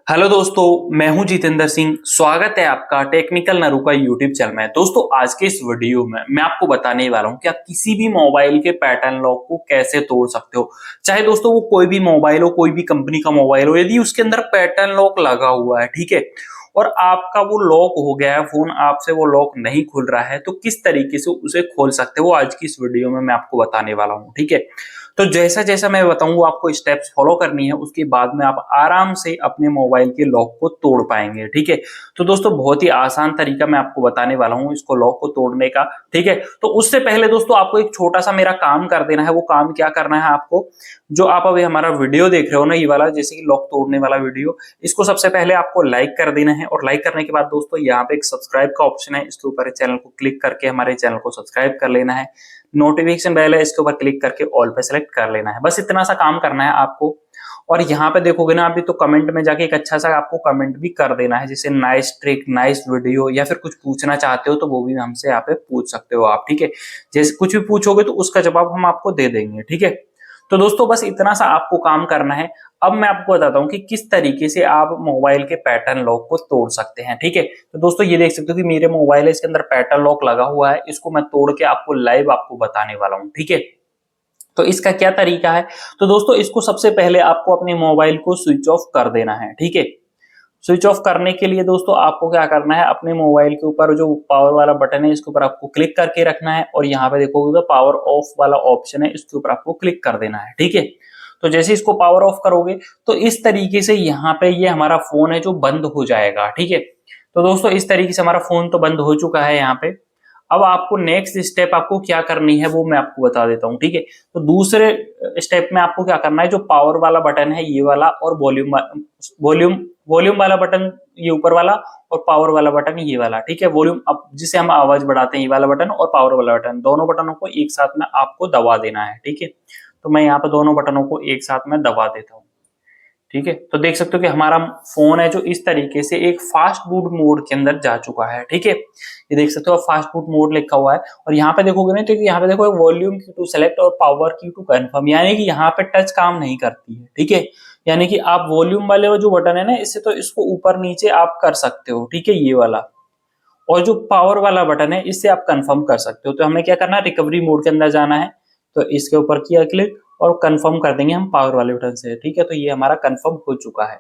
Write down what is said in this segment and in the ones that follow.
Hello दोस्तों, मैं हूं जितेंद्र सिंह। स्वागत है आपका टेक्निकल नरू का यूट्यूब चैनल में। दोस्तों, आज के इस वीडियो में मैं आपको बताने वाला हूं कि आप किसी भी मोबाइल के पैटर्न लॉक को कैसे तोड़ सकते हो। चाहे दोस्तों वो कोई भी मोबाइल हो, कोई भी कंपनी का मोबाइल हो, यदि उसके अंदर पैटर्न लॉक लगा हुआ है, ठीक है, और आपका वो लॉक हो गया है, फोन आपसे वो लॉक नहीं खुल रहा है, तो किस तरीके से उसे खोल सकते हो, आज की इस वीडियो में मैं आपको बताने वाला हूँ। ठीक है, तो जैसा जैसा मैं बताऊंगा आपको स्टेप्स फॉलो करनी है, उसके बाद में आप आराम से अपने मोबाइल के लॉक को तोड़ पाएंगे। ठीक है, तो दोस्तों बहुत ही आसान तरीका मैं आपको बताने वाला हूं इसको लॉक को तोड़ने का। ठीक है, तो उससे पहले दोस्तों आपको एक छोटा सा मेरा काम कर देना है। वो काम क्या करना है आपको, जो आप अभी हमारा वीडियो देख रहे हो ना, ये वाला जैसे कि लॉक तोड़ने वाला वीडियो, इसको सबसे पहले आपको लाइक कर देना है। और लाइक करने के बाद दोस्तों यहाँ पे एक सब्सक्राइब का ऑप्शन है, इसके ऊपर चैनल को क्लिक करके हमारे चैनल को सब्सक्राइब कर लेना है। नोटिफिकेशन बेल है, इसके ऊपर क्लिक करके ऑल पे सेलेक्ट कर लेना है। बस इतना सा काम करना है आपको। और यहाँ पे देखोगे ना अभी, तो कमेंट में जाके एक अच्छा सा आपको कमेंट भी कर देना है, जैसे नाइस ट्रिक, नाइस वीडियो, या फिर कुछ पूछना चाहते हो तो वो भी हमसे यहाँ पे पूछ सकते हो आप। ठीक है, जैसे कुछ भी पूछोगे तो उसका जवाब हम आपको दे देंगे। ठीक है, तो दोस्तों बस इतना सा आपको काम करना है। अब मैं आपको बताता हूँ कि किस तरीके से आप मोबाइल के पैटर्न लॉक को तोड़ सकते हैं। ठीक है, तो दोस्तों ये देख सकते हो कि मेरे मोबाइल है, इसके अंदर पैटर्न लॉक लगा हुआ है। इसको मैं तोड़ के आपको लाइव आपको बताने वाला हूँ। ठीक है, तो इसका क्या तरीका है, तो दोस्तों इसको सबसे पहले आपको अपने मोबाइल को स्विच ऑफ कर देना है। ठीक है, स्विच ऑफ करने के लिए दोस्तों आपको क्या करना है, अपने मोबाइल के ऊपर जो पावर वाला बटन है इसके ऊपर आपको क्लिक करके रखना है, और यहाँ पे देखोगे तो पावर ऑफ वाला ऑप्शन है, इसके ऊपर आपको क्लिक कर देना है। ठीक है, तो जैसे इसको पावर ऑफ करोगे तो इस तरीके से यहाँ पे ये हमारा फोन है जो बंद हो जाएगा। ठीक है, तो दोस्तों इस तरीके से हमारा फोन तो बंद हो चुका है यहाँ पे। अब आपको नेक्स्ट स्टेप आपको क्या करनी है वो मैं आपको बता देता हूँ। ठीक है, तो दूसरे स्टेप में आपको क्या करना है, जो पावर वाला बटन है ये वाला, और वॉल्यूम वॉल्यूम वाला बटन ये ऊपर वाला, और पावर वाला बटन ये वाला। ठीक है, वॉल्यूम अब जिसे हम आवाज बढ़ाते हैं ये वाला बटन, और पावर वाला बटन, दोनों बटनों को एक साथ में आपको दबा देना है। ठीक है, तो मैं यहाँ पे दोनों बटनों को एक साथ में दबा देता हूँ। ठीक है, तो देख सकते हो कि हमारा फोन है जो इस तरीके से एक फास्ट बूट मोड के अंदर जा चुका है। ठीक है, ये देख सकते हो फास्ट बूट मोड लिखा हुआ है, और यहाँ पे देखोगे ना तो यहाँ पे देखो वॉल्यूम की टू सेलेक्ट और पावर की टू कंफर्म, यानी कि यहाँ पे टच काम नहीं करती है। ठीक है, यानी कि आप वॉल्यूम वाले जो बटन है ना, इससे तो इसको ऊपर नीचे आप कर सकते हो। ठीक है, ये वाला, और जो पावर वाला बटन है इससे आप कंफर्म कर सकते हो। तो हमें क्या करना है, रिकवरी मोड के अंदर जाना है, तो इसके ऊपर किया क्लिक और कंफर्म कर देंगे हम पावर वाले बटन से। ठीक है, तो ये हमारा कंफर्म हो चुका है।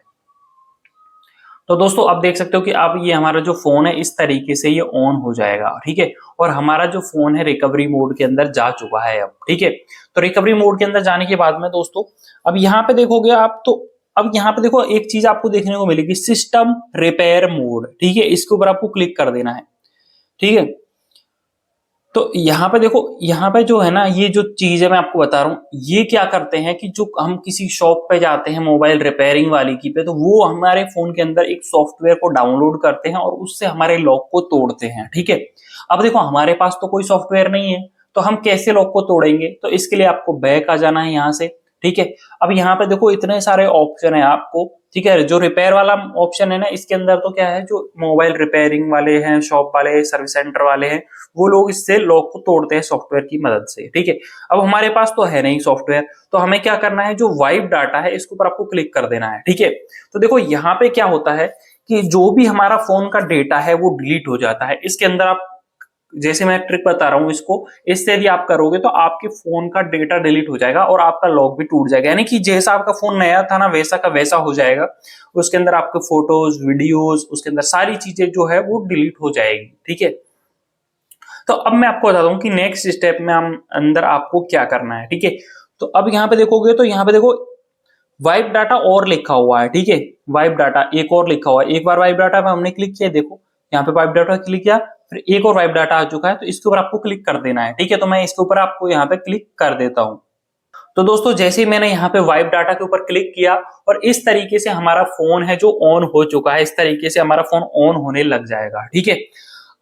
तो दोस्तों अब देख सकते हो कि अब ये हमारा जो फोन है इस तरीके से ये ऑन हो जाएगा। ठीक है, और हमारा जो फोन है रिकवरी मोड के अंदर जा चुका है अब। ठीक है, तो रिकवरी मोड के अंदर जाने के बाद में दोस्तों अब यहाँ पे देखोगे आप, तो अब यहाँ पे देखो एक चीज आपको देखने को मिलेगी, सिस्टम रिपेयर मोड। ठीक है, इसके ऊपर आपको क्लिक कर देना है। ठीक है, तो यहाँ पे देखो, यहाँ पे जो है ना, ये जो चीज है मैं आपको बता रहा हूँ, ये क्या करते हैं कि जो हम किसी शॉप पे जाते हैं मोबाइल रिपेयरिंग वाली की पे, तो वो हमारे फोन के अंदर एक सॉफ्टवेयर को डाउनलोड करते हैं और उससे हमारे लॉक को तोड़ते हैं। ठीक है, अब देखो हमारे पास तो कोई सॉफ्टवेयर नहीं है, तो हम कैसे लॉक को तोड़ेंगे, तो इसके लिए आपको बैक आ जाना है यहाँ से। ठीक है, अब यहाँ पे देखो इतने सारे ऑप्शन है आपको। ठीक है, जो रिपेयर वाला ऑप्शन है ना, इसके अंदर तो क्या है, जो मोबाइल रिपेयरिंग वाले हैं, शॉप वाले, सर्विस सेंटर वाले हैं, वो लोग इससे लॉक को तोड़ते हैं सॉफ्टवेयर की मदद से। ठीक है, अब हमारे पास तो है नहीं सॉफ्टवेयर, तो हमें क्या करना है, जो वाइप डाटा है इसके ऊपर आपको क्लिक कर देना है। ठीक है, तो देखो यहाँ पे क्या होता है कि जो भी हमारा फोन का डेटा है वो डिलीट हो जाता है। इसके अंदर आप, जैसे मैं ट्रिक बता रहा हूं इसको, इससे यदि आप करोगे तो आपके फोन का डेटा डिलीट हो जाएगा और आपका लॉक भी टूट जाएगा, यानी कि जैसा आपका फोन नया था ना वैसा का वैसा हो जाएगा। उसके अंदर आपके फोटोज, वीडियोज, उसके अंदर सारी चीजें जो है वो डिलीट हो जाएगी। ठीक है, तो अब मैं आपको बताता हूँ कि नेक्स्ट स्टेप में हम अंदर आपको क्या करना है। ठीक है, तो अब यहाँ पे देखोगे तो यहाँ पे देखो वाइप डाटा और लिखा हुआ है। ठीक है, वाइप डाटा एक और लिखा हुआ है। एक बार वाइप डाटा पे हमने क्लिक किया, देखो यहाँ पे वाइप डाटा क्लिक किया, फिर एक और वाइप डाटा आ चुका है, तो इसके ऊपर आपको क्लिक कर देना है। ठीक है, तो मैं इसके ऊपर आपको यहाँ पे क्लिक कर देता हूँ। तो दोस्तों जैसे ही मैंने यहाँ पे वाइप डाटा के ऊपर क्लिक किया, और इस तरीके से हमारा फोन है जो ऑन हो चुका है, इस तरीके से हमारा फोन ऑन होने लग जाएगा। ठीक है,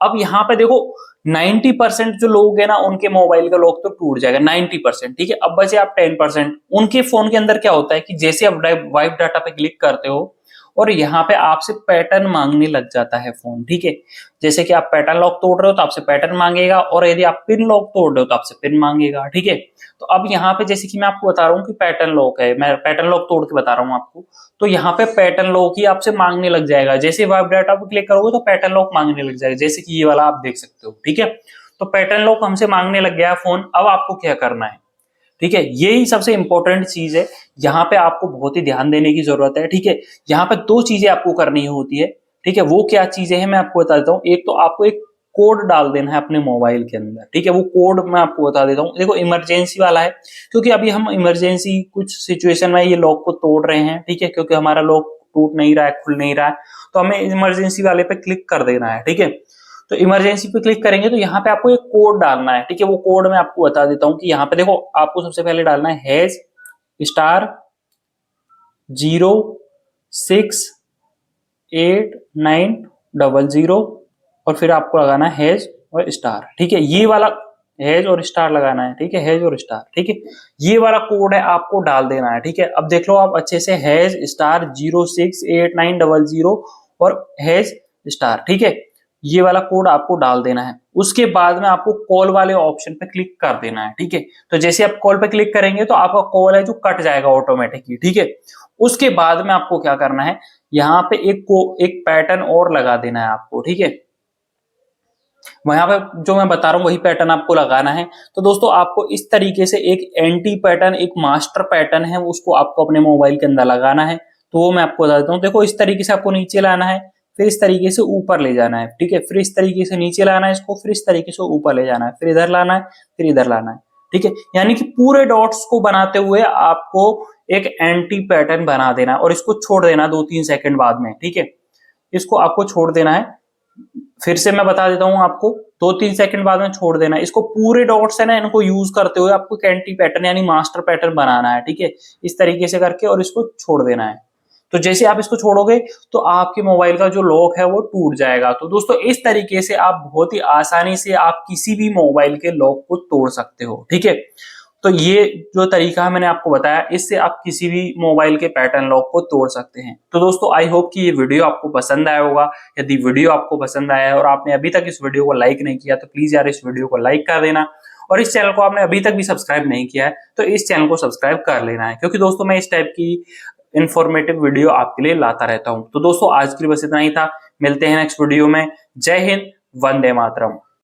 अब यहाँ पे देखो 90% जो लोग हैं ना उनके मोबाइल का लॉक तो टूट जाएगा 90%। ठीक है, अब बचे आप 10%। उनके फोन के अंदर क्या होता है कि जैसे आप वाइप डाटा पे क्लिक करते हो, और यहाँ पे आपसे पैटर्न मांगने लग जाता है फोन, ठीक है। जैसे कि आप पैटर्न लॉक तोड़ रहे हो तो आपसे पैटर्न मांगेगा, और यदि आप पिन लॉक तोड़ रहे हो तो आपसे पिन मांगेगा, ठीक है। तो अब यहाँ पे जैसे कि मैं आपको बता रहा हूँ कि पैटर्न लॉक है, मैं पैटर्न लॉक तोड़ के बता रहा हूँ आपको, तो यहाँ पे पैटर्न लॉक ही आपसे मांगने लग जाएगा। जैसे वाइप डाटा पे क्लिक करोगे तो पैटर्न लॉक मांगने लग जाएगा, जैसे कि ये वाला आप देख सकते हो, ठीक है। तो पैटर्न लॉक हमसे मांगने लग गया फोन। अब आपको क्या करना है, ठीक है, यही सबसे इंपॉर्टेंट चीज है, यहाँ पे आपको बहुत ही ध्यान देने की जरूरत है, ठीक है। यहाँ पे दो चीजें आपको करनी होती है, ठीक है। वो क्या चीजें हैं मैं आपको बता देता हूँ। एक तो आपको एक कोड डाल देना है अपने मोबाइल के अंदर, ठीक है। वो कोड मैं आपको बता देता हूँ। देखो इमरजेंसी वाला है, क्योंकि अभी हम इमरजेंसी कुछ सिचुएशन में ये लॉक को तोड़ रहे हैं, ठीक है, क्योंकि हमारा लॉक टूट नहीं रहा है, खुल नहीं रहा है, तो हमें इमरजेंसी वाले पे क्लिक कर देना है, ठीक है। तो इमरजेंसी पे क्लिक करेंगे तो यहाँ पे आपको एक कोड डालना है, ठीक है। वो कोड मैं आपको बता देता हूँ कि यहाँ पे देखो आपको सबसे पहले डालना है हैश स्टार 068900, और फिर आपको लगाना है हैश और स्टार, ठीक है। ये वाला हैश और स्टार लगाना है, ठीक है, हैश और स्टार, ठीक है। ये वाला कोड है आपको डाल देना है, ठीक है। अब देख लो आप अच्छे से, हैश स्टार 068900 और हैश स्टार, ठीक है। ये वाला कोड आपको डाल देना है। उसके बाद में आपको कॉल वाले ऑप्शन पे क्लिक कर देना है, ठीक है। तो जैसे आप कॉल पे क्लिक करेंगे तो आपका कॉल है जो कट जाएगा ऑटोमेटिकली, ठीक है। उसके बाद में आपको क्या करना है, यहाँ पे एक पैटर्न और लगा देना है आपको, ठीक है। वहां पे जो मैं बता रहा हूँ वही पैटर्न आपको लगाना है। तो दोस्तों आपको इस तरीके से एक एंटी पैटर्न, एक मास्टर पैटर्न है, उसको आपको अपने मोबाइल के अंदर लगाना है। तो वो मैं आपको बता देता हूँ। देखो इस तरीके से आपको नीचे लाना है, फिर इस तरीके से ऊपर ले जाना है, ठीक है। फिर इस तरीके से नीचे लाना है इसको, फिर इस तरीके से ऊपर ले जाना है, फिर इधर लाना है, फिर इधर लाना है, ठीक है। यानी कि पूरे डॉट्स को बनाते हुए आपको एक एंटी पैटर्न बना देना और इसको छोड़ देना 2-3 सेकंड बाद में, ठीक है। इसको आपको छोड़ देना है, फिर से मैं बता देता हूं आपको, 2-3 सेकंड बाद में छोड़ देना है। इसको पूरे डॉट्स है ना, इनको यूज करते हुए आपको एंटी पैटर्न यानी मास्टर पैटर्न बनाना है, ठीक है। इस तरीके से करके और इसको छोड़ देना है। तो जैसे आप इसको छोड़ोगे तो आपके मोबाइल का जो लॉक है वो टूट जाएगा। तो दोस्तों इस तरीके से आप बहुत ही आसानी से आप किसी भी मोबाइल के लॉक को तोड़ सकते हो, ठीक है। तो ये जो तरीका है मैंने आपको बताया, इससे आप किसी भी मोबाइल के पैटर्न लॉक को तोड़ सकते हैं। तो दोस्तों आई होप कि ये वीडियो आपको पसंद आया होगा। यदि वीडियो आपको पसंद आया है और आपने अभी तक इस वीडियो को लाइक नहीं किया तो प्लीज यार इस वीडियो को लाइक कर देना, और इस चैनल को आपने अभी तक भी सब्सक्राइब नहीं किया है तो इस चैनल को सब्सक्राइब कर लेना है, क्योंकि दोस्तों मैं इस टाइप की इंफॉर्मेटिव वीडियो आपके लिए लाता रहता हूं। तो दोस्तों आज के लिए बस इतना ही था, मिलते हैं नेक्स्ट वीडियो में। जय हिंद, वंदे मातरम।